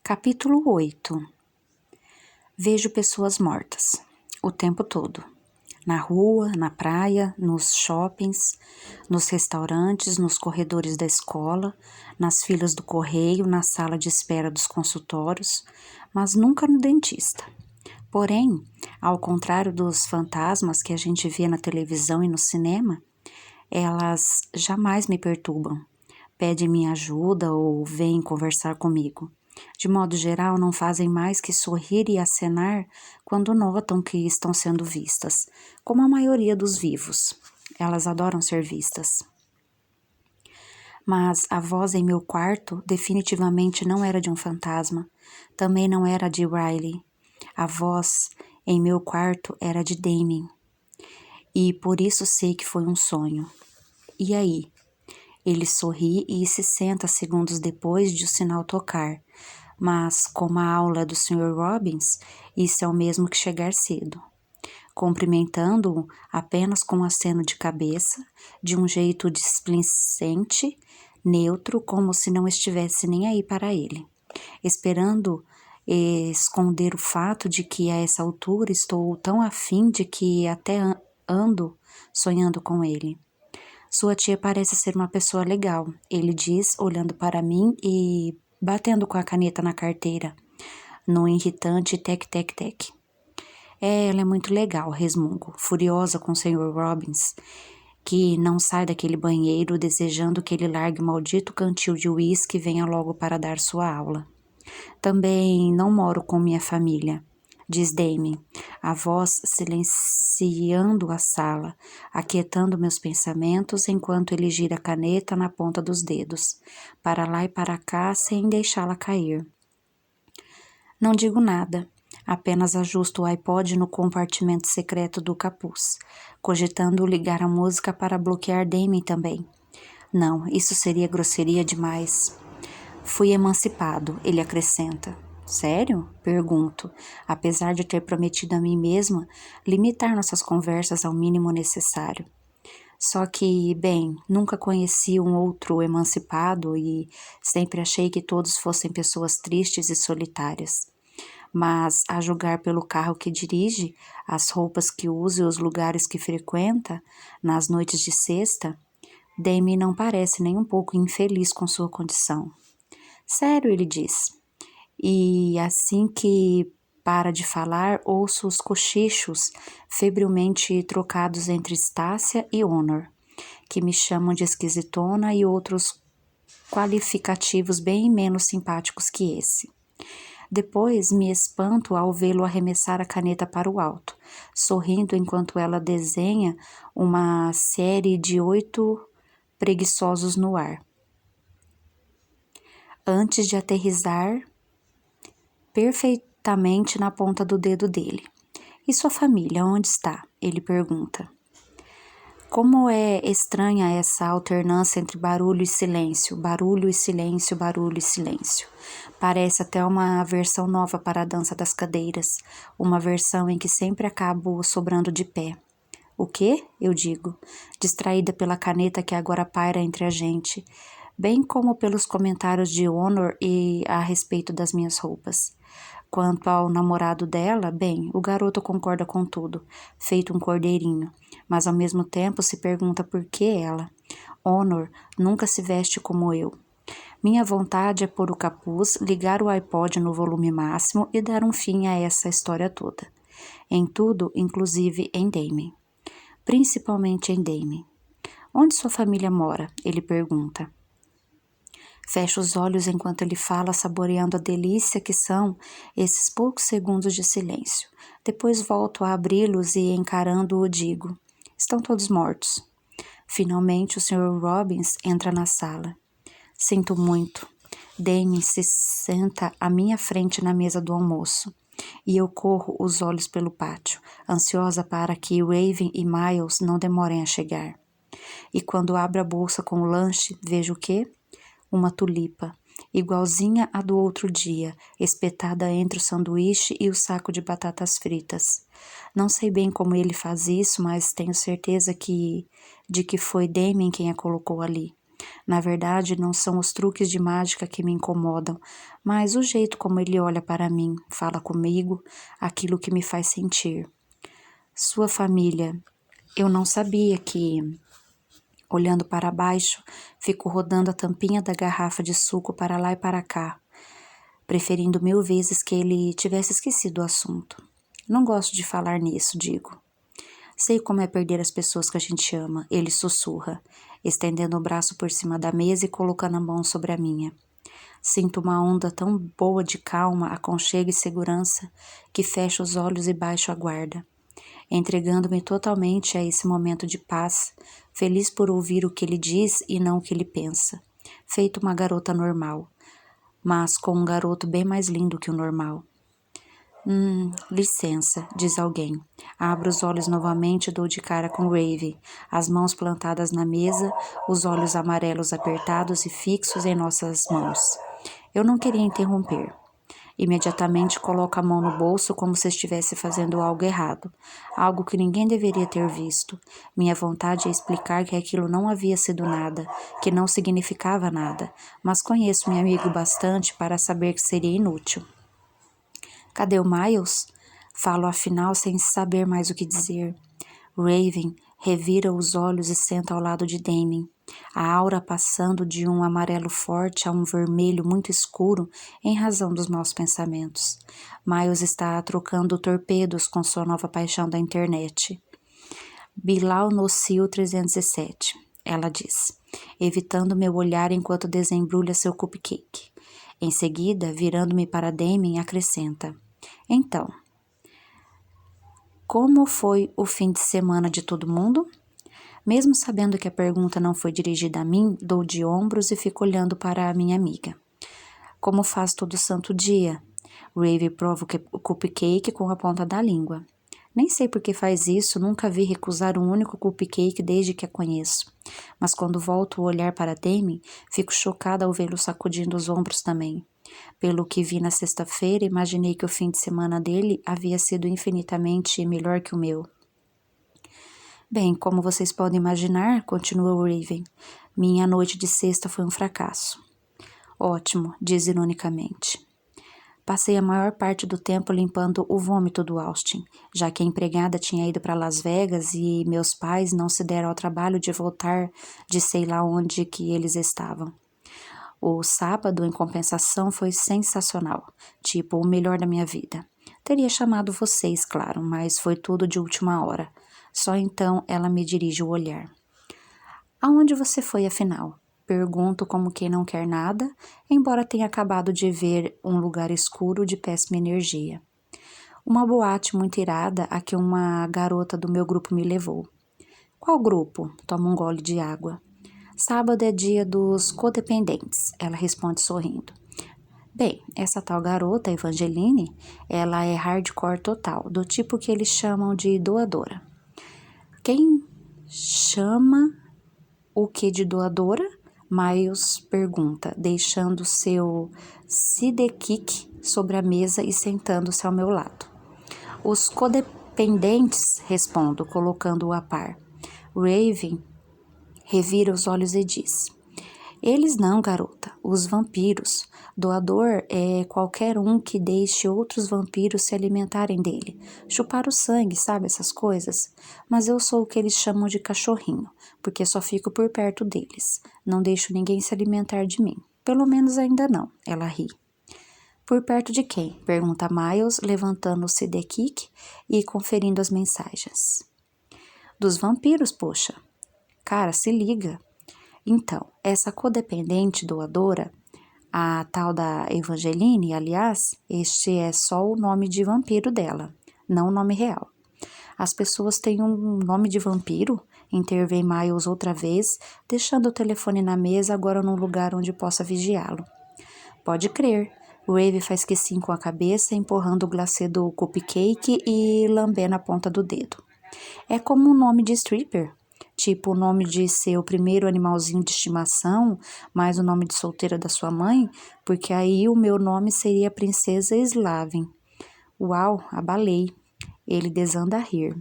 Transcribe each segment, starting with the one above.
Capítulo 8. Vejo pessoas mortas, o tempo todo. Na rua, na praia, nos shoppings, nos restaurantes, nos corredores da escola, nas filas do correio, na sala de espera dos consultórios, mas nunca no dentista. Porém, ao contrário dos fantasmas que a gente vê na televisão e no cinema, elas jamais me perturbam, pedem minha ajuda ou vêm conversar comigo. De modo geral, não fazem mais que sorrir e acenar quando notam que estão sendo vistas, como a maioria dos vivos. Elas adoram ser vistas. Mas a voz em meu quarto definitivamente não era de um fantasma, também não era de Riley. A voz em meu quarto era de Damien. E por isso sei que foi um sonho. E aí? Ele sorri e se senta segundos depois de o sinal tocar, mas como a aula é do Sr. Robbins, isso é o mesmo que chegar cedo. Cumprimentando-o apenas com um aceno de cabeça, de um jeito displicente, neutro, como se não estivesse nem aí para ele, esperando esconder o fato de que a essa altura estou tão afim de que até ando sonhando com ele. Sua tia parece ser uma pessoa legal, ele diz, olhando para mim e batendo com a caneta na carteira, no irritante tec-tec-tec. Ela é muito legal, resmungo, furiosa com o Sr. Robbins, que não sai daquele banheiro desejando que ele largue o maldito cantil de uísque e venha logo para dar sua aula. Também não moro com minha família, diz Damien, a voz silenciando a sala, aquietando meus pensamentos enquanto ele gira a caneta na ponta dos dedos, para lá e para cá sem deixá-la cair. Não digo nada, apenas ajusto o iPod no compartimento secreto do capuz, cogitando ligar a música para bloquear Damien também. Não, isso seria grosseria demais. Fui emancipado, ele acrescenta. Sério? Pergunto, apesar de ter prometido a mim mesma limitar nossas conversas ao mínimo necessário. Só que, bem, nunca conheci um outro emancipado e sempre achei que todos fossem pessoas tristes e solitárias. Mas, a julgar pelo carro que dirige, as roupas que usa e os lugares que frequenta, nas noites de sexta, Damien não parece nem um pouco infeliz com sua condição. Sério, ele diz. E assim que para de falar, ouço os cochichos febrilmente trocados entre Stácia e Honor, que me chamam de esquisitona e outros qualificativos bem menos simpáticos que esse. Depois me espanto ao vê-lo arremessar a caneta para o alto, sorrindo enquanto ela desenha uma série de 8 preguiçosos no ar. Antes de aterrissar perfeitamente na ponta do dedo dele. E sua família, onde está? Ele pergunta. Como é estranha essa alternância entre barulho e silêncio, barulho e silêncio, barulho e silêncio. Parece até uma versão nova para a dança das cadeiras, uma versão em que sempre acabo sobrando de pé. O quê? Eu digo, distraída pela caneta que agora paira entre a gente, bem como pelos comentários de Honor e a respeito das minhas roupas. Quanto ao namorado dela, bem, o garoto concorda com tudo, feito um cordeirinho, mas ao mesmo tempo se pergunta por que ela. Honor nunca se veste como eu. Minha vontade é pôr o capuz, ligar o iPod no volume máximo e dar um fim a essa história toda. Em tudo, inclusive em Damien. Principalmente em Damien. Onde sua família mora? Ele pergunta. Fecho os olhos enquanto ele fala, saboreando a delícia que são esses poucos segundos de silêncio. Depois volto a abri-los e, encarando-o, digo: estão todos mortos. Finalmente, o Sr. Robbins entra na sala. Sinto muito. Damien se senta à minha frente na mesa do almoço. E eu corro os olhos pelo pátio, ansiosa para que Raven e Miles não demorem a chegar. E quando abro a bolsa com o lanche, vejo o quê? Uma tulipa, igualzinha à do outro dia, espetada entre o sanduíche e o saco de batatas fritas. Não sei bem como ele faz isso, mas tenho certeza de que foi Damien quem a colocou ali. Na verdade, não são os truques de mágica que me incomodam, mas o jeito como ele olha para mim, fala comigo, aquilo que me faz sentir. Sua família. Eu não sabia que, olhando para baixo, fico rodando a tampinha da garrafa de suco para lá e para cá, preferindo 1000 vezes que ele tivesse esquecido o assunto. Não gosto de falar nisso, digo. Sei como é perder as pessoas que a gente ama, ele sussurra, estendendo o braço por cima da mesa e colocando a mão sobre a minha. Sinto uma onda tão boa de calma, aconchego e segurança que fecho os olhos e baixo a guarda, entregando-me totalmente a esse momento de paz, feliz por ouvir o que ele diz e não o que ele pensa, feito uma garota normal, mas com um garoto bem mais lindo que o normal. Licença, diz alguém. Abro os olhos novamente e dou de cara com Raven, as mãos plantadas na mesa, os olhos amarelos apertados e fixos em nossas mãos. Eu não queria interromper. Imediatamente coloco a mão no bolso como se estivesse fazendo algo errado, algo que ninguém deveria ter visto. Minha vontade é explicar que aquilo não havia sido nada, que não significava nada, mas conheço meu amigo bastante para saber que seria inútil. Cadê o Miles? Falo afinal sem saber mais o que dizer. Raven revira os olhos e senta ao lado de Damien, a aura passando de um amarelo forte a um vermelho muito escuro em razão dos maus pensamentos. Miles está trocando torpedos com sua nova paixão da internet. Bilal no Cio 307, ela diz, evitando meu olhar enquanto desembrulha seu cupcake. Em seguida, virando-me para Damien, acrescenta: Então, como foi o fim de semana de todo mundo? Mesmo sabendo que a pergunta não foi dirigida a mim, dou de ombros e fico olhando para a minha amiga. Como faz todo santo dia? Raven prova o cupcake com a ponta da língua. Nem sei por que faz isso, nunca vi recusar um único cupcake desde que a conheço. Mas quando volto o olhar para Damien, fico chocada ao vê-lo sacudindo os ombros também. Pelo que vi na sexta-feira, imaginei que o fim de semana dele havia sido infinitamente melhor que o meu. Bem, como vocês podem imaginar, continua Raven, minha noite de sexta foi um fracasso. Ótimo, diz ironicamente. Passei a maior parte do tempo limpando o vômito do Austin, já que a empregada tinha ido para Las Vegas e meus pais não se deram ao trabalho de voltar de sei lá onde que eles estavam. O sábado, em compensação, foi sensacional, tipo o melhor da minha vida. Teria chamado vocês, claro, mas foi tudo de última hora. Só então ela me dirige o olhar. Aonde você foi, afinal? Pergunto como quem não quer nada, embora tenha acabado de ver um lugar escuro de péssima energia. Uma boate muito irada a que uma garota do meu grupo me levou. Qual grupo? Toma um gole de água. Sábado é dia dos codependentes, ela responde sorrindo. Bem, essa tal garota, Evangeline, ela é hardcore total, do tipo que eles chamam de doadora. Quem chama o que de doadora? Miles pergunta, deixando seu sidekick sobre a mesa e sentando-se ao meu lado. Os codependentes, respondo, colocando-o a par. Raven revira os olhos e diz: Eles não, garota, os vampiros. Doador é qualquer um que deixe outros vampiros se alimentarem dele. Chupar o sangue, sabe, essas coisas? Mas eu sou o que eles chamam de cachorrinho, porque só fico por perto deles. Não deixo ninguém se alimentar de mim. Pelo menos ainda não, ela ri. Por perto de quem? Pergunta Miles, levantando o sidekick e conferindo as mensagens. Dos vampiros, poxa. Cara, se liga. Então, essa codependente doadora, a tal da Evangeline, aliás, este é só o nome de vampiro dela, não o nome real. As pessoas têm um nome de vampiro? Intervém Miles outra vez, deixando o telefone na mesa, agora num lugar onde possa vigiá-lo. Pode crer. Raven faz que sim com a cabeça, empurrando o glacê do cupcake e lambendo a ponta do dedo. É como um nome de stripper. Tipo o nome de seu primeiro animalzinho de estimação, mais o nome de solteira da sua mãe, porque aí o meu nome seria Princesa Slavin. Uau, abalei. Ele desanda a rir.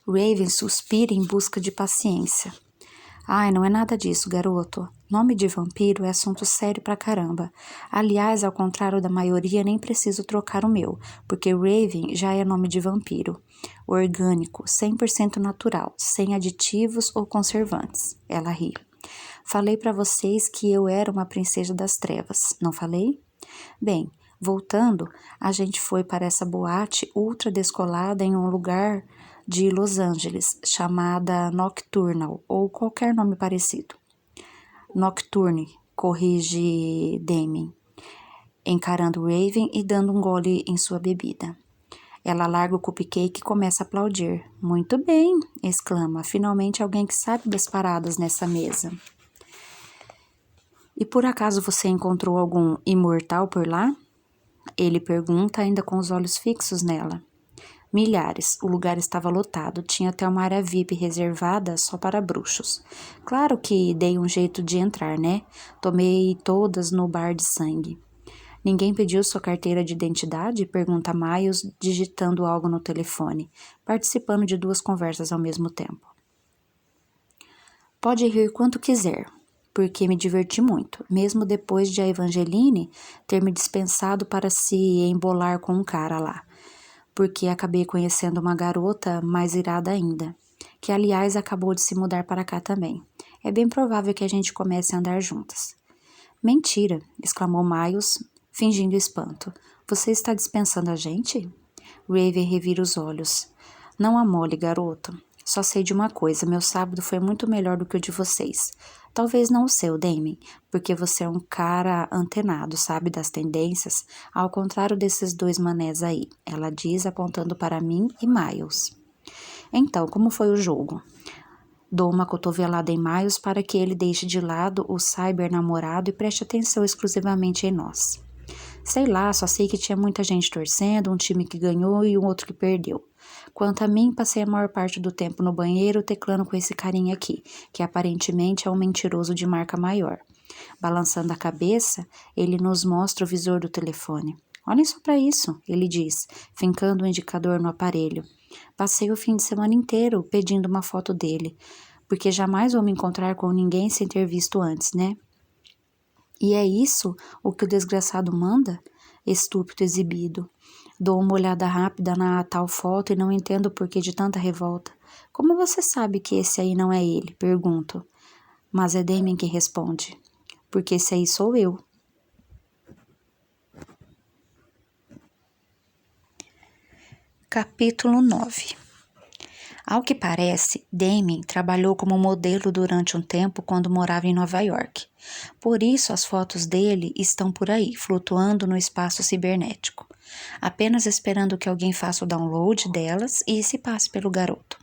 Raven suspira em busca de paciência. Ai, não é nada disso, garoto. Nome de vampiro é assunto sério pra caramba. Aliás, ao contrário da maioria, nem preciso trocar o meu, porque Raven já é nome de vampiro. Orgânico, 100% natural, sem aditivos ou conservantes. Ela ri. Falei pra vocês que eu era uma princesa das trevas, não falei? Bem, voltando, a gente foi para essa boate ultra descolada em um lugar de Los Angeles, chamada Nocturnal, ou qualquer nome parecido. Nocturne, corrige Damien, encarando Raven e dando um gole em sua bebida. Ela larga o cupcake e começa a aplaudir. Muito bem, exclama, finalmente alguém que sabe das paradas nessa mesa. E por acaso você encontrou algum imortal por lá? Ele pergunta, ainda com os olhos fixos nela. Milhares. O lugar estava lotado. Tinha até uma área VIP reservada só para bruxos. Claro que dei um jeito de entrar, né? Tomei todas no bar de sangue. Ninguém pediu sua carteira de identidade? Pergunta Miles, digitando algo no telefone, participando de 2 conversas ao mesmo tempo. Pode rir quanto quiser, porque me diverti muito, mesmo depois de a Evangeline ter me dispensado para se embolar com um cara lá, porque acabei conhecendo uma garota mais irada ainda, que aliás acabou de se mudar para cá também. É bem provável que a gente comece a andar juntas. Mentira, exclamou Miles, fingindo espanto. Você está dispensando a gente? Raven revira os olhos. Não amole, garoto. Só sei de uma coisa, meu sábado foi muito melhor do que o de vocês. Talvez não o seu, Damien, porque você é um cara antenado, sabe das tendências, ao contrário desses 2 manés aí, ela diz, apontando para mim e Miles. Então, como foi o jogo? Dou uma cotovelada em Miles para que ele deixe de lado o cyber-namorado e preste atenção exclusivamente em nós. Sei lá, só sei que tinha muita gente torcendo, um time que ganhou e um outro que perdeu. Quanto a mim, passei a maior parte do tempo no banheiro teclando com esse carinha aqui, que aparentemente é um mentiroso de marca maior. Balançando a cabeça, ele nos mostra o visor do telefone. Olhem só para isso, ele diz, fincando o indicador no aparelho. Passei o fim de semana inteiro pedindo uma foto dele, porque jamais vou me encontrar com ninguém sem ter visto antes, né? E é isso o que o desgraçado manda? Estúpido exibido. Dou uma olhada rápida na tal foto e não entendo o porquê de tanta revolta. Como você sabe que esse aí não é ele? Pergunto. Mas é Damien que responde. Porque esse aí sou eu. Capítulo 9. Ao que parece, Damien trabalhou como modelo durante um tempo quando morava em Nova York. Por isso as fotos dele estão por aí, flutuando no espaço cibernético, apenas esperando que alguém faça o download delas e se passe pelo garoto.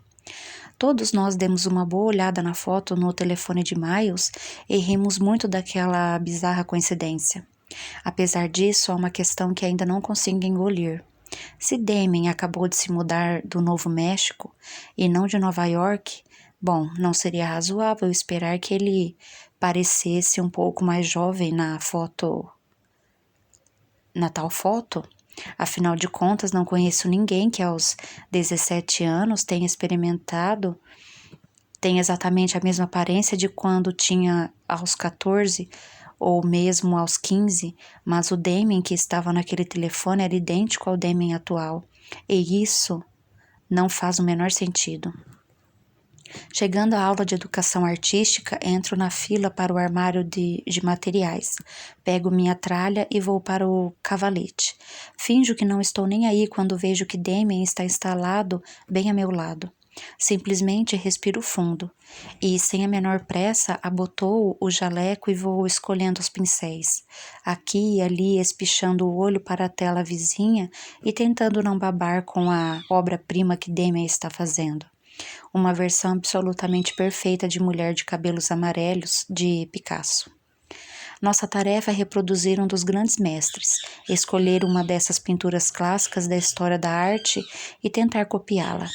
Todos nós demos uma boa olhada na foto no telefone de Miles e rimos muito daquela bizarra coincidência. Apesar disso, há uma questão que ainda não consigo engolir. Se Damien acabou de se mudar do Novo México e não de Nova York, bom, não seria razoável esperar que ele parecesse um pouco mais jovem na tal foto? Afinal de contas, não conheço ninguém que aos 17 anos tenha exatamente a mesma aparência de quando tinha aos 14 ou mesmo aos 15, mas o Damien que estava naquele telefone era idêntico ao Damien atual, e isso não faz o menor sentido. Chegando à aula de educação artística, entro na fila para o armário de materiais. Pego minha tralha e vou para o cavalete. Finjo que não estou nem aí quando vejo que Damien está instalado bem a meu lado. Simplesmente respiro fundo e, sem a menor pressa, abotou o jaleco e vou escolhendo os pincéis, aqui e ali espichando o olho para a tela vizinha e tentando não babar com a obra-prima que Damien está fazendo. Uma versão absolutamente perfeita de Mulher de Cabelos Amarelos, de Picasso. Nossa tarefa é reproduzir um dos grandes mestres, escolher uma dessas pinturas clássicas da história da arte e tentar copiá-la.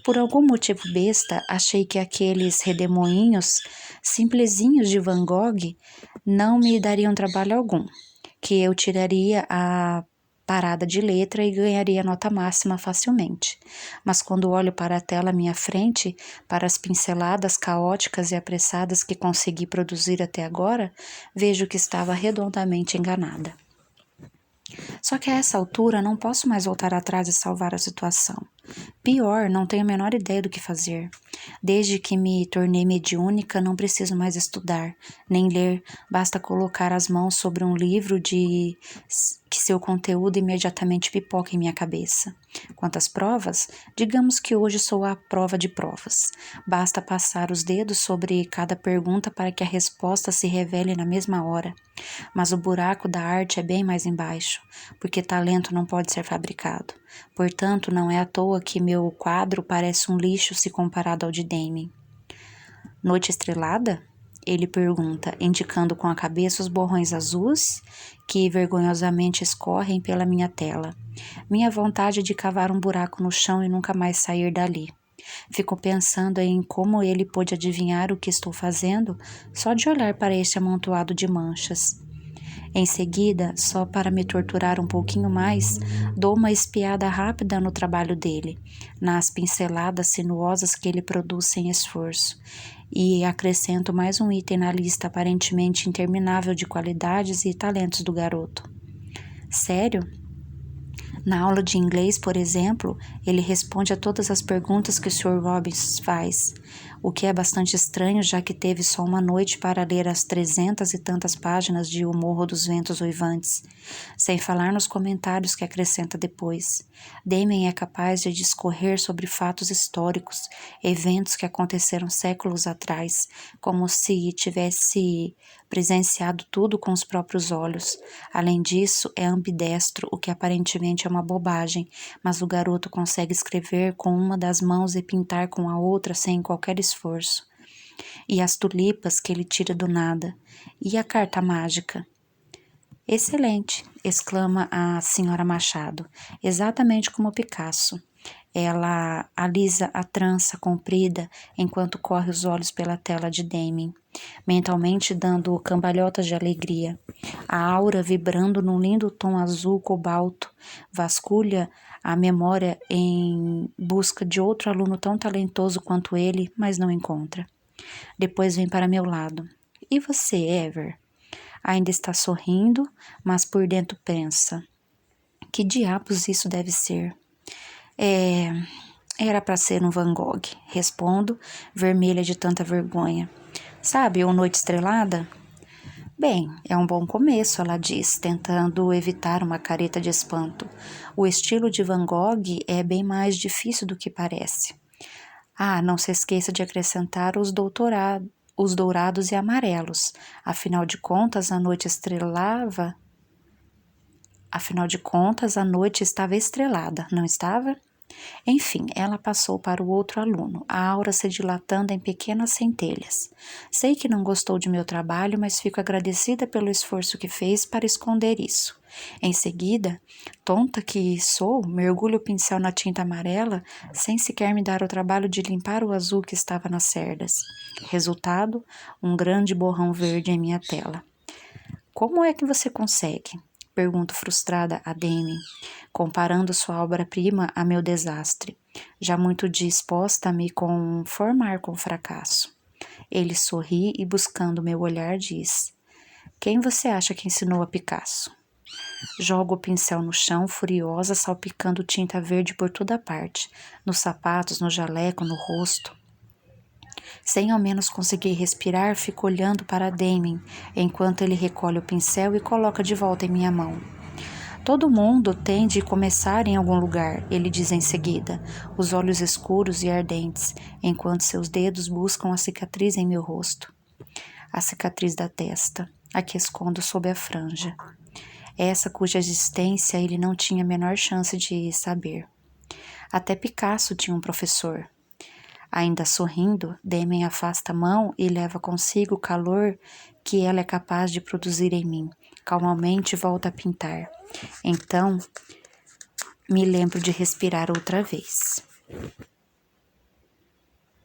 Por algum motivo besta, achei que aqueles redemoinhos simplesinhos de Van Gogh não me dariam trabalho algum, que eu tiraria a parada de letra e ganharia nota máxima facilmente. Mas quando olho para a tela à minha frente, para as pinceladas caóticas e apressadas que consegui produzir até agora, vejo que estava redondamente enganada. Só que a essa altura não posso mais voltar atrás e salvar a situação. Pior, não tenho a menor ideia do que fazer. Desde que me tornei mediúnica, não preciso mais estudar, nem ler, basta colocar as mãos sobre um livro que seu conteúdo imediatamente pipoca em minha cabeça. Quanto às provas, digamos que hoje sou a prova de provas. Basta passar os dedos sobre cada pergunta para que a resposta se revele na mesma hora. Mas o buraco da arte é bem mais embaixo, porque talento não pode ser fabricado. Portanto, não é à toa que meu quadro parece um lixo se comparado ao de Damien. Noite estrelada? Ele pergunta, indicando com a cabeça os borrões azuis que vergonhosamente escorrem pela minha tela. Minha vontade é de cavar um buraco no chão e nunca mais sair dali. Fico pensando em como ele pôde adivinhar o que estou fazendo só de olhar para este amontoado de manchas. Em seguida, só para me torturar um pouquinho mais, dou uma espiada rápida no trabalho dele, nas pinceladas sinuosas que ele produz sem esforço, e acrescento mais um item na lista aparentemente interminável de qualidades e talentos do garoto. Sério? Na aula de inglês, por exemplo, ele responde a todas as perguntas que o Sr. Robbins faz, o que é bastante estranho, já que teve só uma noite para ler as 300 e tantas páginas de O Morro dos Ventos Uivantes, sem falar nos comentários que acrescenta depois. Damien é capaz de discorrer sobre fatos históricos, eventos que aconteceram séculos atrás, como se tivesse presenciado tudo com os próprios olhos. Além disso, é ambidestro, o que aparentemente é uma bobagem, mas o garoto consegue escrever com uma das mãos e pintar com a outra sem qualquer esforço. E as tulipas que ele tira do nada. E a carta mágica? Excelente, exclama a senhora Machado, exatamente como Picasso. Ela alisa a trança comprida enquanto corre os olhos pela tela de Damien, mentalmente dando cambalhotas de alegria. A aura vibrando num lindo tom azul cobalto vasculha a memória em busca de outro aluno tão talentoso quanto ele, mas não encontra. Depois vem para meu lado. E você, Ever? Ainda está sorrindo, mas por dentro pensa: que diabos isso deve ser? Era para ser um Van Gogh, respondo, vermelha de tanta vergonha. Sabe, o Noite Estrelada? Bem, é um bom começo, ela diz, tentando evitar uma careta de espanto. O estilo de Van Gogh é bem mais difícil do que parece. Não se esqueça de acrescentar os dourados e amarelos. Afinal de contas, a noite estava estrelada, não estava? Enfim, ela passou para o outro aluno, a aura se dilatando em pequenas centelhas. Sei que não gostou de meu trabalho, mas fico agradecida pelo esforço que fez para esconder isso. Em seguida, tonta que sou, mergulho o pincel na tinta amarela, sem sequer me dar o trabalho de limpar o azul que estava nas cerdas. Resultado, um grande borrão verde em minha tela. Como é que você consegue? Pergunto frustrada a Damien, comparando sua obra-prima a meu desastre, já muito disposta a me conformar com o fracasso. Ele sorri e, buscando meu olhar, diz: quem você acha que ensinou a Picasso? Jogo o pincel no chão, furiosa, salpicando tinta verde por toda parte, nos sapatos, no jaleco, no rosto. Sem ao menos conseguir respirar, fico olhando para Damien, enquanto ele recolhe o pincel e coloca de volta em minha mão. Todo mundo tem de começar em algum lugar, ele diz em seguida, os olhos escuros e ardentes, enquanto seus dedos buscam a cicatriz em meu rosto. A cicatriz da testa, a que escondo sob a franja. Essa cuja existência ele não tinha a menor chance de saber. Até Picasso tinha um professor. Ainda sorrindo, Damien afasta a mão e leva consigo o calor que ela é capaz de produzir em mim. Calmamente volta a pintar. Então, me lembro de respirar outra vez.